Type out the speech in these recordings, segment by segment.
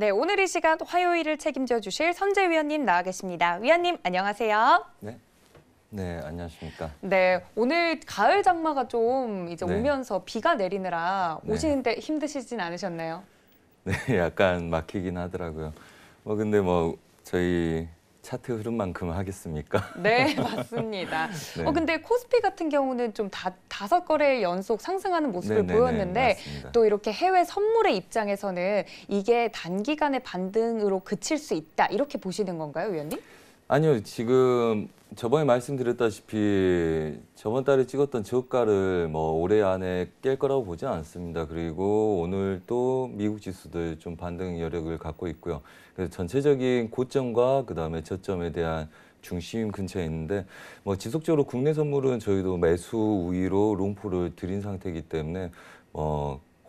네, 오늘 이 시간 화요일을 책임져 주실 선재 위원님 나와 계십니다. 위원님, 안녕하세요. 네, 안녕하십니까. 네, 오늘 가을 장마가 좀 이제 네. 오면서 비가 내리느라 네. 오시는데 힘드시진 않으셨나요? 네, 약간 막히긴 하더라고요. 근데 저희 차트 흐름만큼 하겠습니까? 네, 맞습니다. 네. 근데 코스피 같은 경우는 좀 다섯 거래 연속 상승하는 모습을 네네네, 보였는데 맞습니다. 또 이렇게 해외 선물의 입장에서는 이게 단기간의 반등으로 그칠 수 있다 이렇게 보시는 건가요, 위원님? 아니요, 지금 저번에 말씀드렸다시피 저번 달에 찍었던 저가를 올해 안에 깰 거라고 보지 않습니다. 그리고 오늘 또 미국 지수들 좀 반등 여력을 갖고 있고요. 그래서 전체적인 고점과 그다음에 저점에 대한 중심 근처에 있는데 지속적으로 국내 선물은 저희도 매수 우위로 롱포를 들인 상태이기 때문에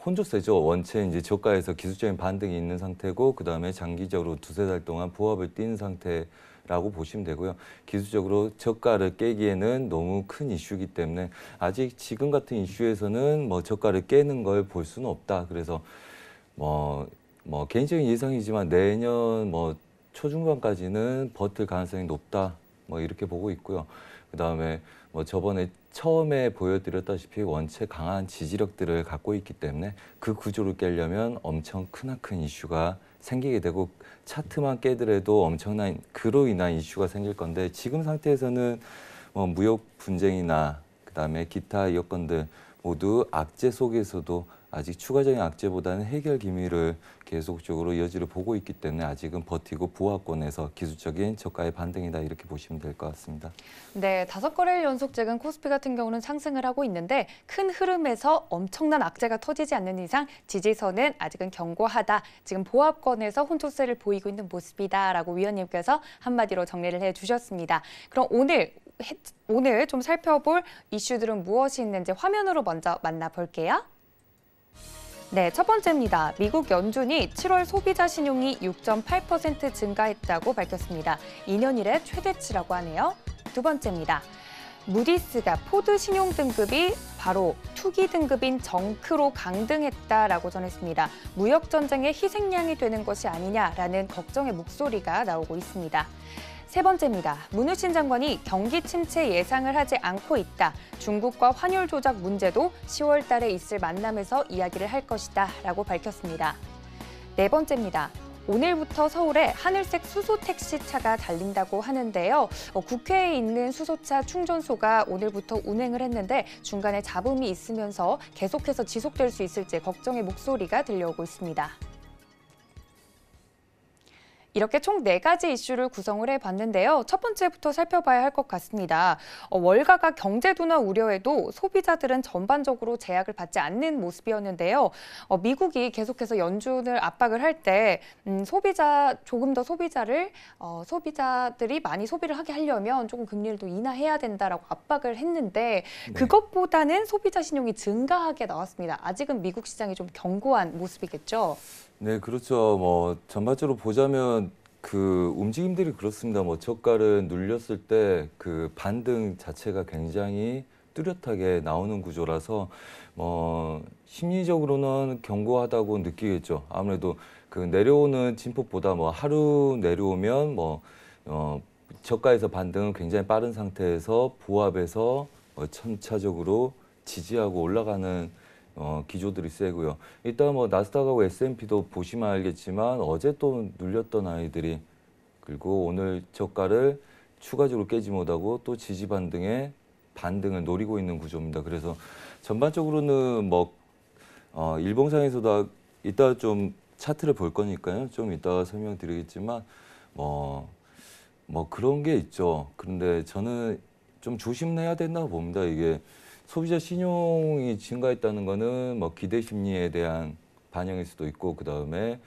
혼조세죠. 원체 이제 저가에서 기술적인 반등이 있는 상태고 그다음에 장기적으로 두세 달 동안 보합을 띈 상태라고 보시면 되고요. 기술적으로 저가를 깨기에는 너무 큰 이슈이기 때문에 아직 지금 같은 이슈에서는 저가를 깨는 걸 볼 수는 없다. 그래서 개인적인 예상이지만 내년 초중반까지는 버틸 가능성이 높다. 이렇게 보고 있고요. 그다음에 저번에 처음에 보여드렸다시피 원체 강한 지지력들을 갖고 있기 때문에 그 구조를 깨려면 엄청 크나큰 이슈가 생기게 되고 차트만 깨더라도 엄청난 그로 인한 이슈가 생길 건데 지금 상태에서는 무역 분쟁이나 그다음에 기타 여건들 모두 악재 속에서도 아직 추가적인 악재보다는 해결 기미를 계속적으로 여지를 보고 있기 때문에 아직은 버티고 보합권에서 기술적인 저가의 반등이다 이렇게 보시면 될 것 같습니다. 네, 다섯 거래일 연속 찍은 코스피 같은 경우는 상승을 하고 있는데 큰 흐름에서 엄청난 악재가 터지지 않는 이상 지지선은 아직은 견고하다. 지금 보합권에서 혼조세를 보이고 있는 모습이다라고 위원님께서 한마디로 정리를 해주셨습니다. 그럼 오늘 좀 살펴볼 이슈들은 무엇이 있는지 화면으로 먼저 만나볼게요. 네, 첫 번째입니다. 미국 연준이 7월 소비자 신용이 6.8% 증가했다고 밝혔습니다. 2년 이래 최대치라고 하네요. 두 번째입니다. 무디스가 포드 신용 등급이 바로 투기 등급인 정크로 강등했다라고 전했습니다. 무역 전쟁의 희생양이 되는 것이 아니냐라는 걱정의 목소리가 나오고 있습니다. 세 번째입니다. 문우신 장관이 경기 침체 예상을 하지 않고 있다. 중국과 환율 조작 문제도 10월 달에 있을 만남에서 이야기를 할 것이다 라고 밝혔습니다. 네 번째입니다. 오늘부터 서울에 하늘색 수소 택시차가 달린다고 하는데요. 국회에 있는 수소차 충전소가 오늘부터 운행을 했는데 중간에 잡음이 있으면서 계속해서 지속될 수 있을지 걱정의 목소리가 들려오고 있습니다. 이렇게 총 4가지 이슈를 구성을 해봤는데요. 첫 번째부터 살펴봐야 할 것 같습니다. 월가가 경제 둔화 우려에도 소비자들은 전반적으로 제약을 받지 않는 모습이었는데요. 미국이 계속해서 연준을 압박을 할 때 조금 더 소비자들이 많이 소비를 하게 하려면 조금 금리를 또 인하해야 된다라고 압박을 했는데 네. 그것보다는 소비자 신용이 증가하게 나왔습니다. 아직은 미국 시장이 좀 견고한 모습이겠죠? 네, 그렇죠. 전반적으로 보자면 그 움직임들이 그렇습니다. 저가를 눌렸을 때 그 반등 자체가 굉장히 뚜렷하게 나오는 구조라서 심리적으로는 견고하다고 느끼겠죠. 아무래도 그 내려오는 진폭보다 하루 내려오면 저가에서 반등은 굉장히 빠른 상태에서 보합에서 천차적으로 지지하고 올라가는 기조들이 세고요. 일단 나스닥하고 S&P도 보시면 알겠지만 어제 또 눌렸던 아이들이 그리고 오늘 저가를 추가적으로 깨지 못하고 또 지지 반등의 반등을 노리고 있는 구조입니다. 그래서 전반적으로는 일봉상에서도 이따 좀 차트를 볼 거니까요. 좀 이따가 설명드리겠지만 그런 게 있죠. 그런데 저는 좀 조심해야 된다고 봅니다. 이게 소비자 신용이 증가했다는 거는 기대 심리에 대한 반영일 수도 있고 그다음에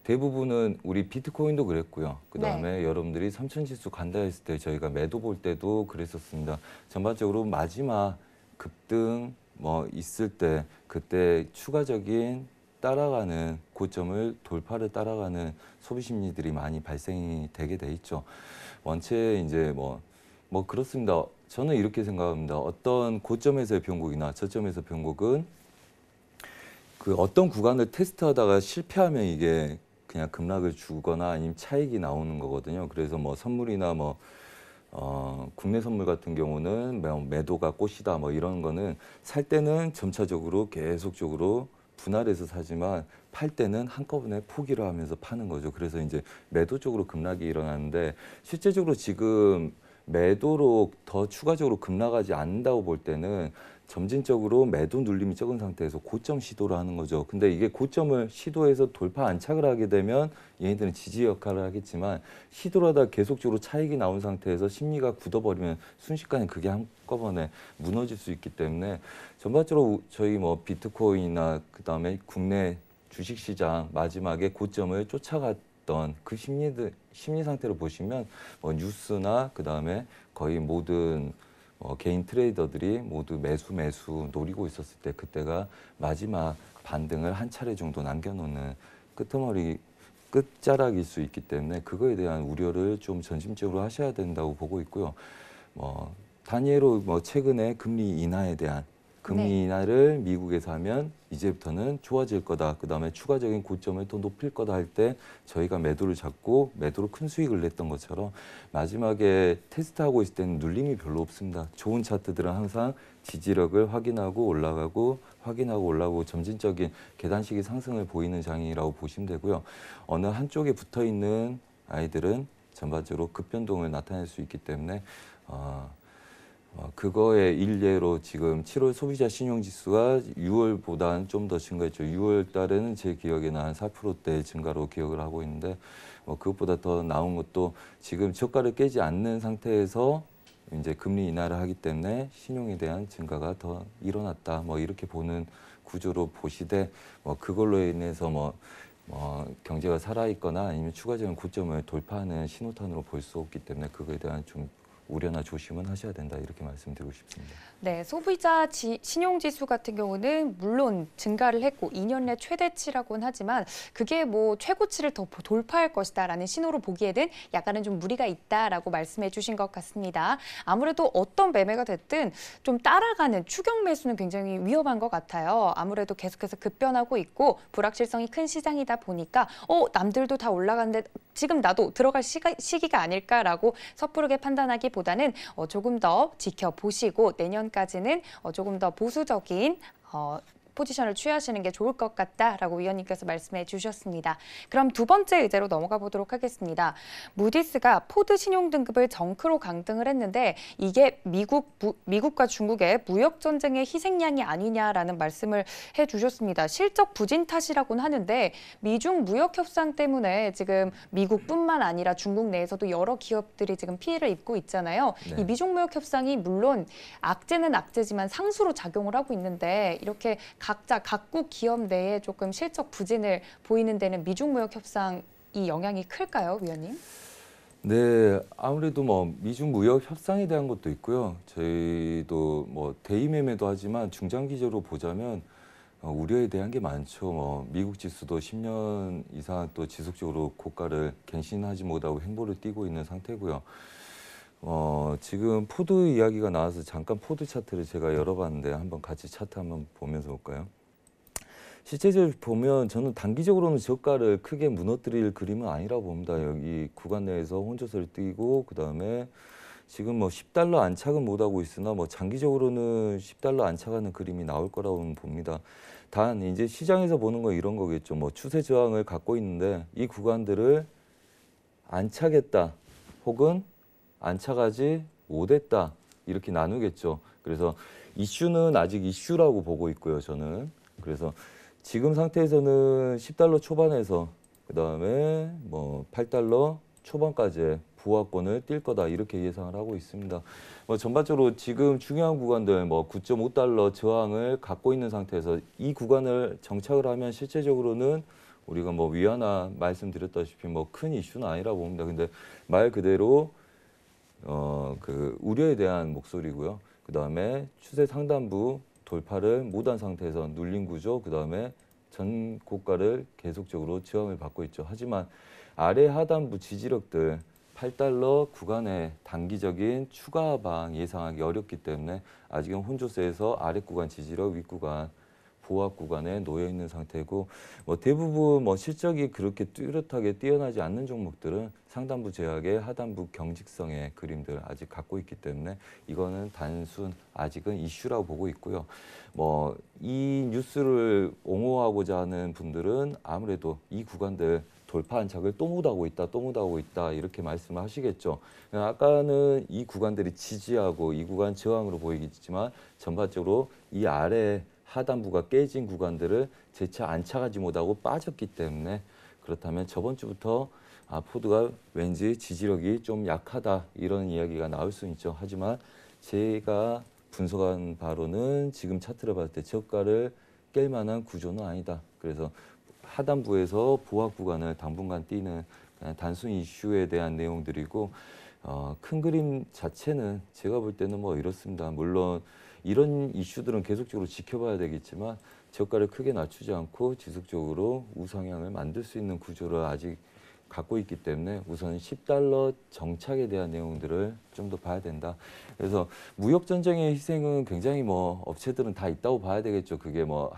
대부분은 우리 비트코인도 그랬고요. 그다음에 여러분들이 3000지수 간다 했을 때 저희가 매도 볼 때도 그랬었습니다. 전반적으로 마지막 급등 있을 때 그때 추가적인 따라가는 고점을 돌파를 따라가는 소비 심리들이 많이 발생이 되게 돼 있죠. 원체 이제 그렇습니다. 저는 이렇게 생각합니다. 어떤 고점에서의 변곡이나 저점에서 변곡은 그 어떤 구간을 테스트하다가 실패하면 이게 그냥 급락을 주거나 아니면 차익이 나오는 거거든요. 그래서 뭐 선물이나 뭐 국내 선물 같은 경우는 매도가 꽃이다 뭐 이런 거는 살 때는 점차적으로 계속적으로 분할해서 사지만 팔 때는 한꺼번에 포기를 하면서 파는 거죠. 그래서 이제 매도 쪽으로 급락이 일어나는데 실제적으로 지금 매도로 더 추가적으로 급락하지 않는다고 볼 때는 점진적으로 매도 눌림이 적은 상태에서 고점 시도를 하는 거죠. 근데 이게 고점을 시도해서 돌파 안착을 하게 되면 얘네들은 지지 역할을 하겠지만 시도를 하다 계속적으로 차익이 나온 상태에서 심리가 굳어버리면 순식간에 그게 한꺼번에 무너질 수 있기 때문에 전반적으로 저희 뭐 비트코인이나 그다음에 국내 주식시장 마지막에 고점을 쫓아갔던 그 심리 상태를 보시면 뭐 뉴스나 그다음에 거의 모든 개인 트레이더들이 모두 매수 노리고 있었을 때 그때가 마지막 반등을 한 차례 정도 남겨놓는 끄트머리 끝자락일 수 있기 때문에 그거에 대한 우려를 좀 전심적으로 하셔야 된다고 보고 있고요. 단예로 최근에 금리 인하에 대한 금리 인하를 미국에서 하면 이제부터는 좋아질 거다. 그다음에 추가적인 고점을 더 높일 거다 할 때 저희가 매도를 잡고 매도로 큰 수익을 냈던 것처럼 마지막에 테스트하고 있을 때는 눌림이 별로 없습니다. 좋은 차트들은 항상 지지력을 확인하고 올라가고 확인하고 올라가고 점진적인 계단식의 상승을 보이는 장이라고 보시면 되고요. 어느 한쪽에 붙어 있는 아이들은 전반적으로 급변동을 나타낼 수 있기 때문에 그거의 일례로 지금 7월 소비자 신용지수가 6월보다는 좀 더 증가했죠. 6월 달에는 제 기억에는 한 4%대 증가로 기억을 하고 있는데 그것보다 더 나온 것도 지금 저가를 깨지 않는 상태에서 이제 금리 인하를 하기 때문에 신용에 대한 증가가 더 일어났다. 이렇게 보는 구조로 보시되 그걸로 인해서 경제가 살아있거나 아니면 추가적인 고점을 돌파하는 신호탄으로 볼 수 없기 때문에 그거에 대한 좀 우려나 조심은 하셔야 된다 이렇게 말씀드리고 싶습니다. 네, 소비자 신용지수 같은 경우는 물론 증가를 했고 2년 내 최대치라고는 하지만 그게 뭐 최고치를 더 돌파할 것이다라는 신호로 보기에는 약간은 좀 무리가 있다라고 말씀해 주신 것 같습니다. 아무래도 어떤 매매가 됐든 좀 따라가는 추격 매수는 굉장히 위험한 것 같아요. 아무래도 계속해서 급변하고 있고 불확실성이 큰 시장이다 보니까 남들도 다 올라가는데 지금 나도 들어갈 시기가 아닐까라고 섣부르게 판단하기보다는 조금 더 지켜보시고 내년까지는 조금 더 보수적인 포지션을 취하시는 게 좋을 것 같다라고 위원님께서 말씀해 주셨습니다. 그럼 두 번째 의제로 넘어가 보도록 하겠습니다. 무디스가 포드 신용등급을 정크로 강등을 했는데 이게 미국과 중국의 무역 전쟁의 희생양이 아니냐라는 말씀을 해주셨습니다. 실적 부진 탓이라고는 하는데 미중 무역 협상 때문에 지금 미국뿐만 아니라 중국 내에서도 여러 기업들이 지금 피해를 입고 있잖아요. 네. 이 미중 무역 협상이 물론 악재는 악재지만 상수로 작용을 하고 있는데 이렇게 각자 각국 기업 내에 조금 실적 부진을 보이는 데는 미중 무역 협상이 영향이 클까요, 위원님? 네, 아무래도 미중 무역 협상에 대한 것도 있고요. 저희도 대의 매매도 하지만 중장기적으로 보자면 우려에 대한 게 많죠. 미국 지수도 10년 이상 또 지속적으로 고가를 갱신하지 못하고 횡보를 띄고 있는 상태고요. 지금 포드 이야기가 나와서 잠깐 포드 차트를 제가 열어봤는데 한번 같이 차트 한번 보면서 볼까요? 실제적으로 보면 저는 단기적으로는 저가를 크게 무너뜨릴 그림은 아니라고 봅니다. 여기 구간 내에서 혼조세를 띄고 그다음에 지금 10달러 안착은 못하고 있으나 장기적으로는 10달러 안착하는 그림이 나올 거라고 봅니다. 단 이제 시장에서 보는 건 이런 거겠죠. 추세 저항을 갖고 있는데 이 구간들을 안착했다 혹은 안착하지 못했다 이렇게 나누겠죠. 그래서 이슈는 아직 이슈라고 보고 있고요. 저는 그래서 지금 상태에서는 10달러 초반에서 그다음에 8달러 초반까지 부하권을 뛸 거다 이렇게 예상을 하고 있습니다. 전반적으로 지금 중요한 구간들 9.5달러 저항을 갖고 있는 상태에서 이 구간을 정착을 하면 실제적으로는 우리가 위안화 말씀드렸다시피 큰 이슈는 아니라고 봅니다. 근데 말 그대로 그 우려에 대한 목소리고요. 그다음에 추세 상단부 돌파를 못한 상태에서 눌린 구조, 그다음에 전 고가를 계속적으로 저항을 받고 있죠. 하지만 아래 하단부 지지력들 8달러 구간의 단기적인 추가 하방 예상하기 어렵기 때문에 아직은 혼조세에서 아래 구간 지지력, 윗 구간 보합 구간에 놓여 있는 상태고 뭐 대부분 뭐 실적이 그렇게 뚜렷하게 뛰어나지 않는 종목들은 상단부 제약의 하단부 경직성의 그림들 아직 갖고 있기 때문에 이거는 단순 아직은 이슈라고 보고 있고요. 뭐 이 뉴스를 옹호하고자 하는 분들은 아무래도 이 구간들 돌파 안착을 또 못하고 있다, 또 못하고 있다 이렇게 말씀을 하시겠죠. 아까는 이 구간들이 지지하고 이 구간 저항으로 보이겠지만 전반적으로 이 아래 하단부가 깨진 구간들을 재차 안착하지 못하고 빠졌기 때문에 그렇다면 저번 주부터 포드가 왠지 지지력이 좀 약하다 이런 이야기가 나올 수 있죠. 하지만 제가 분석한 바로는 지금 차트를 봤을 때 저가를 깰 만한 구조는 아니다. 그래서 하단부에서 보합 구간을 당분간 뛰는 단순 이슈에 대한 내용들이고 큰 그림 자체는 제가 볼 때는 뭐 이렇습니다. 물론 이런 이슈들은 계속적으로 지켜봐야 되겠지만 저가를 크게 낮추지 않고 지속적으로 우상향을 만들 수 있는 구조를 아직 갖고 있기 때문에 우선 10달러 정착에 대한 내용들을 좀 더 봐야 된다. 그래서 무역 전쟁의 희생은 굉장히 뭐 업체들은 다 있다고 봐야 되겠죠. 그게 뭐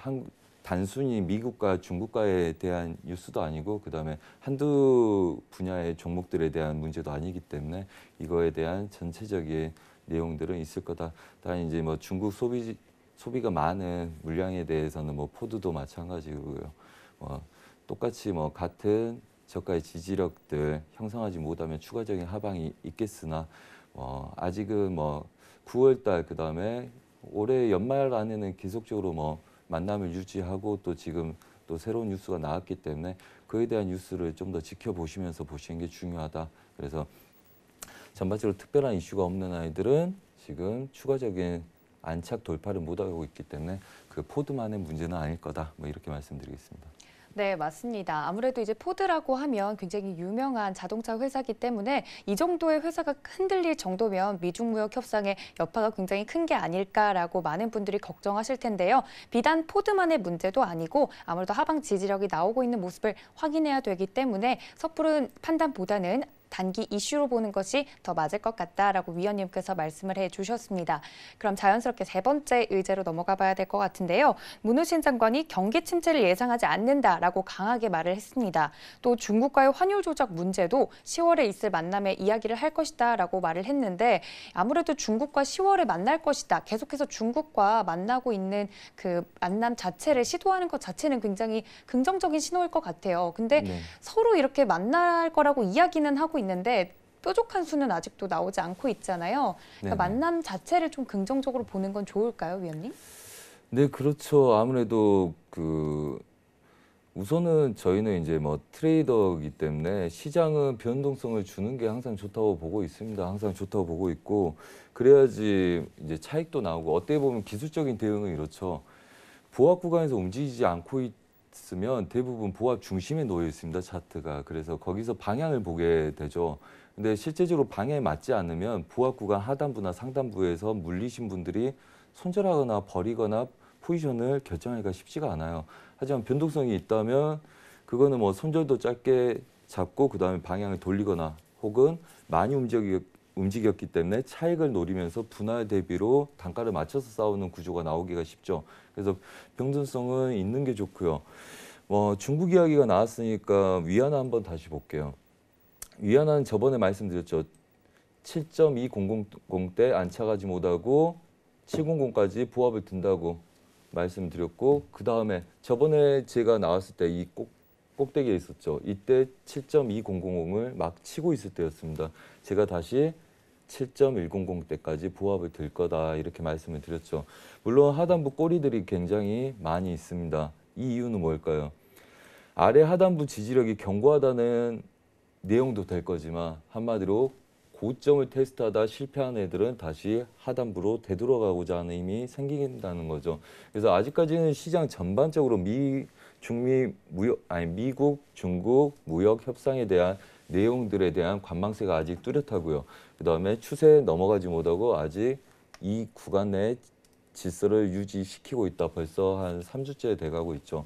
단순히 미국과 중국과에 대한 뉴스도 아니고 그다음에 한두 분야의 종목들에 대한 문제도 아니기 때문에 이거에 대한 전체적인 내용들은 있을 거다. 다만 이제 뭐 중국 소비가 많은 물량에 대해서는 뭐 포드도 마찬가지고요. 똑같이 뭐 같은 저가의 지지력들 형성하지 못하면 추가적인 하방이 있겠으나 아직은 뭐 9월달 그다음에 올해 연말 안에는 계속적으로 뭐 만남을 유지하고 또 지금 또 새로운 뉴스가 나왔기 때문에 그에 대한 뉴스를 좀 더 지켜보시면서 보시는 게 중요하다. 그래서 전반적으로 특별한 이슈가 없는 아이들은 지금 추가적인 안착 돌파를 못하고 있기 때문에 그 포드만의 문제는 아닐 거다. 뭐 이렇게 말씀드리겠습니다. 네, 맞습니다. 아무래도 이제 포드라고 하면 굉장히 유명한 자동차 회사이기 때문에 이 정도의 회사가 흔들릴 정도면 미중 무역 협상의 여파가 굉장히 큰 게 아닐까라고 많은 분들이 걱정하실 텐데요. 비단 포드만의 문제도 아니고 아무래도 하방 지지력이 나오고 있는 모습을 확인해야 되기 때문에 섣부른 판단보다는 단기 이슈로 보는 것이 더 맞을 것 같다라고 위원님께서 말씀을 해주셨습니다. 그럼 자연스럽게 세 번째 의제로 넘어가 봐야 될 것 같은데요. 문우신 장관이 경기 침체를 예상하지 않는다라고 강하게 말을 했습니다. 또 중국과의 환율 조작 문제도 10월에 있을 만남에 이야기를 할 것이다라고 말을 했는데 아무래도 중국과 10월에 만날 것이다. 계속해서 중국과 만나고 있는 그 만남 자체를 시도하는 것 자체는 굉장히 긍정적인 신호일 것 같아요. 근데 네. 서로 이렇게 만날 거라고 이야기는 하고 있는데 뾰족한 수는 아직도 나오지 않고 있잖아요. 그러니까 네네. 만남 자체를 좀 긍정적으로 보는 건 좋을까요, 위원님? 네, 그렇죠. 아무래도 우선은 저희는 이제 뭐 트레이더이기 때문에 시장은 변동성을 주는 게 항상 좋다고 보고 있습니다. 항상 좋다고 보고 있고 그래야지 이제 차익도 나오고 어떻게 보면 기술적인 대응은 이렇죠. 보합 구간에서 움직이지 않고 있으면 대부분 보합 중심에 놓여 있습니다. 차트가. 그래서 거기서 방향을 보게 되죠. 근데 실제적으로 방향에 맞지 않으면 보합 구간 하단부나 상단부에서 물리신 분들이 손절하거나 버리거나 포지션을 결정하기가 쉽지가 않아요. 하지만 변동성이 있다면 그거는 뭐 손절도 짧게 잡고 그다음에 방향을 돌리거나 혹은 많이 움직였기 때문에 차익을 노리면서 분할 대비로 단가를 맞춰서 싸우는 구조가 나오기가 쉽죠. 그래서 변동성은 있는 게 좋고요. 중국 이야기가 나왔으니까 위안화 한번 다시 볼게요. 위안화는 저번에 말씀드렸죠. 7.2000대 안착하지 못하고 700까지 보합을 든다고 말씀드렸고 그 다음에 저번에 제가 나왔을 때 이 꼭대기에 있었죠. 이때 7.2000을 막 치고 있을 때였습니다. 제가 다시 7.100대까지 보합을 들 거다 이렇게 말씀을 드렸죠. 물론 하단부 꼬리들이 굉장히 많이 있습니다. 이 이유는 뭘까요? 아래 하단부 지지력이 견고하다는 내용도 될 거지만 한마디로 고점을 테스트하다 실패한 애들은 다시 하단부로 되돌아가고자 하는 힘이 생긴다는 거죠. 그래서 아직까지는 시장 전반적으로 미국, 중국 무역 협상에 대한 내용들에 대한 관망세가 아직 뚜렷하고요. 그다음에 추세에 넘어가지 못하고 아직 이 구간 내 질서를 유지시키고 있다. 벌써 한 3주째 돼가고 있죠.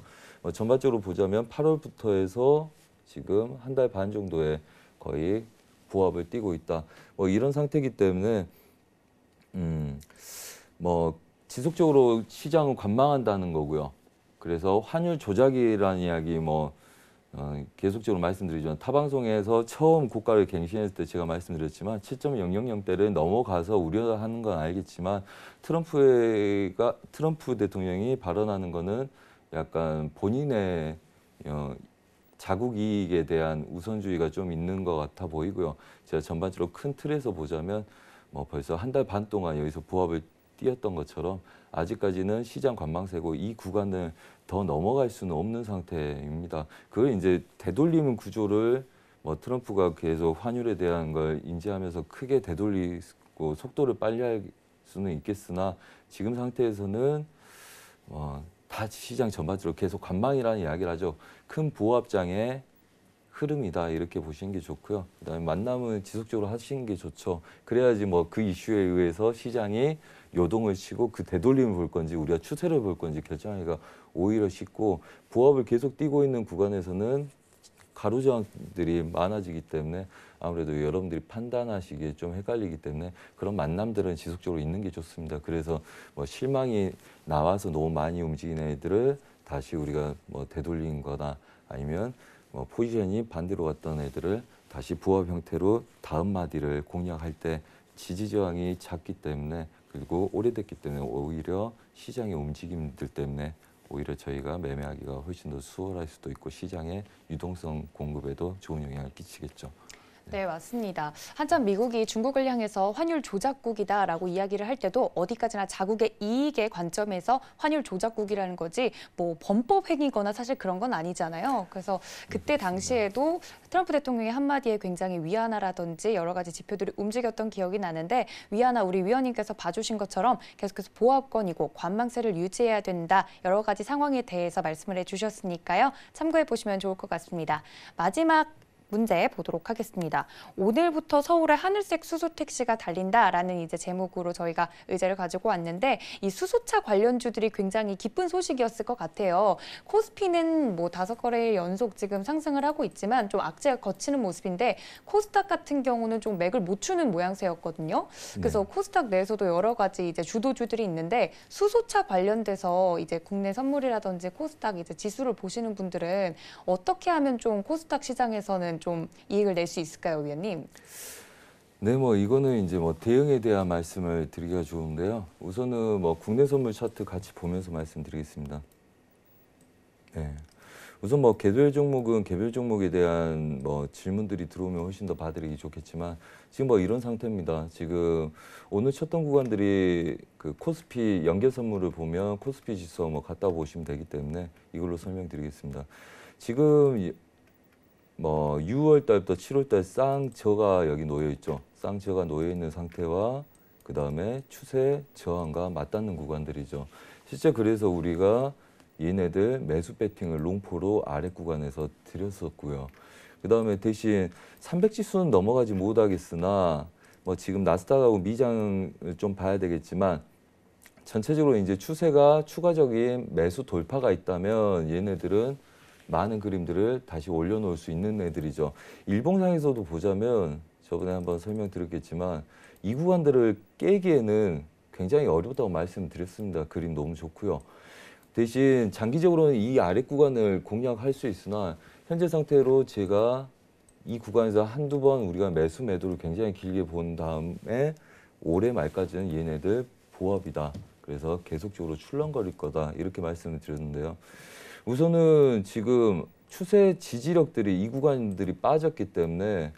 전반적으로 보자면 8월부터 해서 지금 한 달 반 정도에 거의 보합을 띄고 있다. 이런 상태이기 때문에 지속적으로 시장을 관망한다는 거고요. 그래서 환율 조작이라는 이야기 계속적으로 말씀드리지만 타 방송에서 처음 고가를 갱신했을 때 제가 말씀드렸지만 7.000대를 넘어가서 우려하는 건 알겠지만 트럼프 대통령이 발언하는 거는 약간 본인의 자국 이익에 대한 우선주의가 좀 있는 것 같아 보이고요. 제가 전반적으로 큰 틀에서 보자면 벌써 한 달 반 동안 여기서 보합을 띄었던 것처럼 아직까지는 시장 관망세고 이 구간을 더 넘어갈 수는 없는 상태입니다. 그걸 이제 되돌리는 구조를 트럼프가 계속 환율에 대한 걸 인지하면서 크게 되돌리고 속도를 빨리 할 수는 있겠으나 지금 상태에서는 다 시장 전반적으로 계속 관망이라는 이야기를 하죠. 큰 보합장의 흐름이다 이렇게 보시는 게 좋고요. 그다음에 만남은 지속적으로 하시는 게 좋죠. 그래야지 그 이슈에 의해서 시장이 요동을 치고 그 되돌림을 볼 건지 우리가 추세를 볼 건지 결정하기가 오히려 쉽고 보합을 계속 띄고 있는 구간에서는 가로저항들이 많아지기 때문에 아무래도 여러분들이 판단하시기에 좀 헷갈리기 때문에 그런 만남들은 지속적으로 있는 게 좋습니다. 그래서 실망이 나와서 너무 많이 움직이는 애들을 다시 우리가 되돌린 거나 아니면 포지션이 반대로 갔던 애들을 다시 부합 형태로 다음 마디를 공략할 때 지지 저항이 작기 때문에 그리고 오래됐기 때문에 오히려 시장의 움직임들 때문에 오히려 저희가 매매하기가 훨씬 더 수월할 수도 있고 시장의 유동성 공급에도 좋은 영향을 끼치겠죠. 네, 맞습니다. 한참 미국이 중국을 향해서 환율 조작국이다라고 이야기를 할 때도 어디까지나 자국의 이익의 관점에서 환율 조작국이라는 거지 범법 행위거나 사실 그런 건 아니잖아요. 그래서 그때 당시에도 트럼프 대통령의 한마디에 굉장히 위안화라든지 여러 가지 지표들이 움직였던 기억이 나는데 위안화 우리 위원님께서 봐주신 것처럼 계속해서 보합권이고 관망세를 유지해야 된다. 여러 가지 상황에 대해서 말씀을 해주셨으니까요. 참고해 보시면 좋을 것 같습니다. 마지막 문제 보도록 하겠습니다. 오늘부터 서울에 하늘색 수소 택시가 달린다라는 이제 제목으로 저희가 의제를 가지고 왔는데 이 수소차 관련주들이 굉장히 기쁜 소식이었을 것 같아요. 코스피는 5거래일 연속 지금 상승을 하고 있지만 좀 악재가 걷히는 모습인데 코스닥 같은 경우는 좀 맥을 못 추는 모양새였거든요. 그래서 네. 코스닥 내에서도 여러 가지 이제 주도주들이 있는데 수소차 관련돼서 이제 국내 선물이라든지 코스닥 이제 지수를 보시는 분들은 어떻게 하면 좀 코스닥 시장에서는 좀 이익을 낼 수 있을까요, 위원님? 네, 이거는 이제 대응에 대한 말씀을 드리기가 좋은데요. 우선은 국내 선물 차트 같이 보면서 말씀드리겠습니다. 네. 우선 개별 종목은 개별 종목에 대한 질문들이 들어오면 훨씬 더 봐드리기 좋겠지만 지금 이런 상태입니다. 지금 오늘 쳤던 구간들이 그 코스피 연계 선물을 보면 코스피 지수 갖다 보시면 되기 때문에 이걸로 설명드리겠습니다. 지금 6월 달부터 7월 달 쌍저가 여기 놓여 있죠. 쌍저가 놓여 있는 상태와 그 다음에 추세 저항과 맞닿는 구간들이죠. 실제 그래서 우리가 얘네들 매수 배팅을 롱포로 아래 구간에서 드렸었고요. 그 다음에 대신 300지수는 넘어가지 못하겠으나 지금 나스닥하고 미장을 좀 봐야 되겠지만 전체적으로 이제 추세가 추가적인 매수 돌파가 있다면 얘네들은 많은 그림들을 다시 올려놓을 수 있는 애들이죠. 일봉상에서도 보자면 저번에 한번 설명드렸겠지만 이 구간들을 깨기에는 굉장히 어렵다고 말씀드렸습니다. 그림 너무 좋고요. 대신 장기적으로는 이 아래 구간을 공략할 수 있으나 현재 상태로 제가 이 구간에서 한두 번 우리가 매수 매도를 굉장히 길게 본 다음에 올해 말까지는 얘네들 보합이다. 그래서 계속적으로 출렁거릴 거다. 이렇게 말씀을 드렸는데요. 우선은 지금 추세 지지력들이 이 구간들이 빠졌기 때문에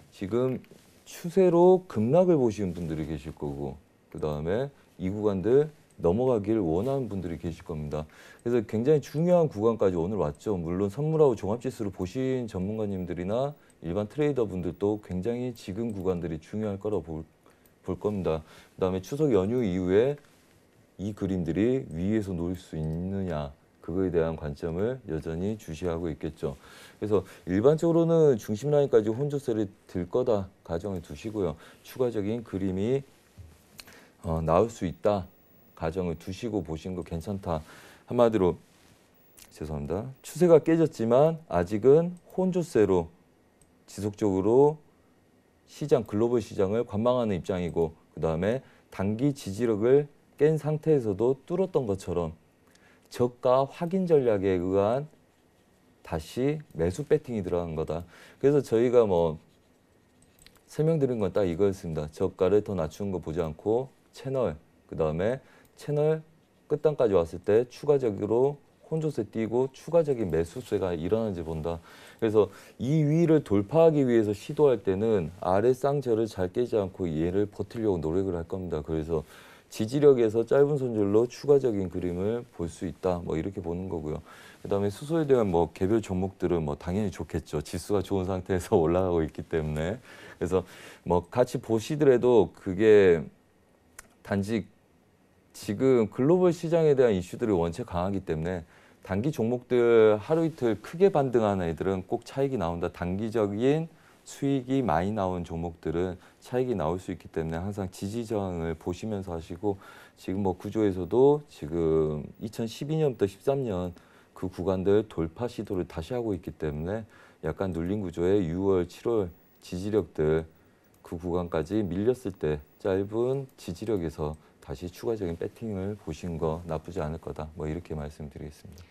지금 추세로 급락을 보시는 분들이 계실 거고 그 다음에 이 구간들 넘어가길 원하는 분들이 계실 겁니다. 그래서 굉장히 중요한 구간까지 오늘 왔죠. 물론 선물하고 종합지수를 보신 전문가님들이나 일반 트레이더 분들도 굉장히 지금 구간들이 중요할 거라고 볼 겁니다. 그 다음에 추석 연휴 이후에 이 그림들이 위에서 놓일 수 있느냐 그거에 대한 관점을 여전히 주시하고 있겠죠. 그래서 일반적으로는 중심 라인까지 혼조세를 들 거다 가정을 두시고요. 추가적인 그림이 나올 수 있다 가정을 두시고 보신 거 괜찮다. 한마디로 죄송합니다. 추세가 깨졌지만 아직은 혼조세로 지속적으로 시장 글로벌 시장을 관망하는 입장이고 그 다음에 단기 지지력을 깬 상태에서도 뚫었던 것처럼 저가 확인 전략에 의한 다시 매수 배팅이 들어간 거다. 그래서 저희가 뭐 설명드린 건 딱 이거였습니다. 저가를 더 낮추는 거 보지 않고 채널, 그다음에 채널 끝단까지 왔을 때 추가적으로 혼조세 띄고 추가적인 매수세가 일어나는지 본다. 그래서 이 위를 돌파하기 위해서 시도할 때는 아래 쌍절을 잘 깨지 않고 얘를 버티려고 노력을 할 겁니다. 그래서 지지력에서 짧은 손절로 추가적인 그림을 볼 수 있다. 뭐 이렇게 보는 거고요. 그다음에 수소에 대한 뭐 개별 종목들은 뭐 당연히 좋겠죠. 지수가 좋은 상태에서 올라가고 있기 때문에. 그래서 뭐 같이 보시더라도 그게 단지 지금 글로벌 시장에 대한 이슈들이 원체 강하기 때문에 단기 종목들 하루 이틀 크게 반등하는 애들은 꼭 차익이 나온다. 단기적인 수익이 많이 나온 종목들은 차익이 나올 수 있기 때문에 항상 지지 저항을 보시면서 하시고, 지금 뭐 구조에서도 지금 2012년부터 13년 그 구간들 돌파 시도를 다시 하고 있기 때문에 약간 눌린 구조의 6월, 7월 지지력들 그 구간까지 밀렸을 때 짧은 지지력에서 다시 추가적인 배팅을 보신 거 나쁘지 않을 거다. 뭐 이렇게 말씀드리겠습니다.